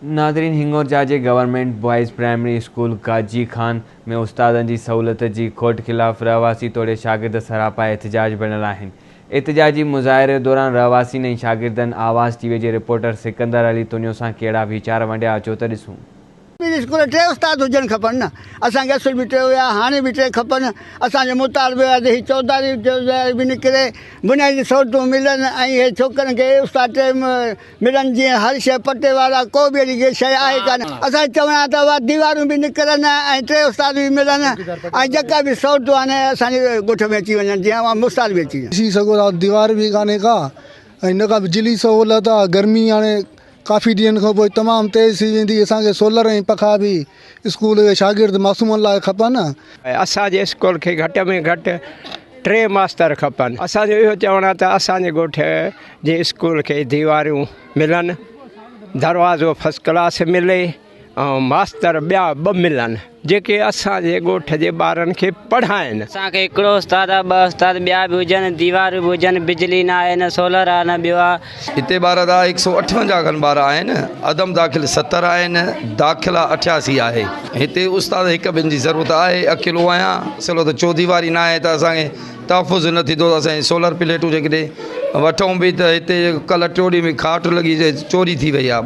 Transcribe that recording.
Nadreen, हिंगोर जाजे government boys primary school Qazi Khan में उस्तादन की सहूलत की खोट खिलाफ रहवासी तोड़े शागिर्द सरापा एहतजाज बनल आहिनि। एहतजाजी मुज़ाहिरे दौरान रहवासी ने शागिर्दन आवाज़ टीवी के रिपोर्टर सिकंदर अली तुनियो सां कहिड़ा वीचार वंडिया अचो त ॾिसूं। स्कूल टे उस्ताद हुजण खपनि न। असांखे असुल बि टे हुया, हाणे बि टे खपनि। असांजे मुतालबे आहे त चौधारी बि निकिरे, बुनियादी सहूलियतूं मिलनि ऐं इहे छोकिरनि खे उस्ताद टे मिलनि जीअं हर शइ पटे वारा को बि अहिड़ी शइ आहे कान। असां चवणा त उहा दीवारूं बि निकिरनि ऐं टे उस्ताद बि मिलनि ऐं जेका बि सहूलियतूं आहिनि असांजे ॻोठ में अची वञनि, जीअं उहा मुस्ताद बि अची वञनि। ॾिसी सघो था दीवार बि कान्हे का, ऐं हिन खां बिजली सहूलियत आहे। गर्मी हाणे काफ़ी ॾींहंनि खां पोइ तमामु तेज़ थी वेंदी। असांखे सोलर ऐं पखा बि स्कूल जे शागिर्द मासूमनि लाइ खपनि। असांजे स्कूल खे घटि में घटि 3 मास्तर खपनि। असांजो इहो चवणु आहे त असांजे ॻोठ जे स्कूल खे दीवारूं मिलनि, दरवाज़ो फर्स्ट क्लास मिले ऐं मास्तर ॿिया 2 मिलनि जेके असांजे ॻोठ जे ॿारनि खे पढ़ाइनि। असांखे हिकिड़ो उस्ताद आहे, 2 उस्ताद ॿिया बि हुजनि, दीवार बि हुजनि, बिजली न आहे, न सोलर आहे, न ॿियो आहे। हिते ॿार 158 खनि ॿार आहिनि, अदम दाख़िल 70 आहिनि, दाख़िला 88 आहे। हिते उस्ताद 1-2 जी ज़रूरत आहे। अकेलो आहियां, चलो त चौदीवारी न आहे त असांखे तहफ़ुज़ न थींदो। असांजी सोलर प्लेटूं जेकॾहिं वठूं बि त हिते कल्ह 2 ॾींहं में खाट लॻी चोरी थी वई आहे।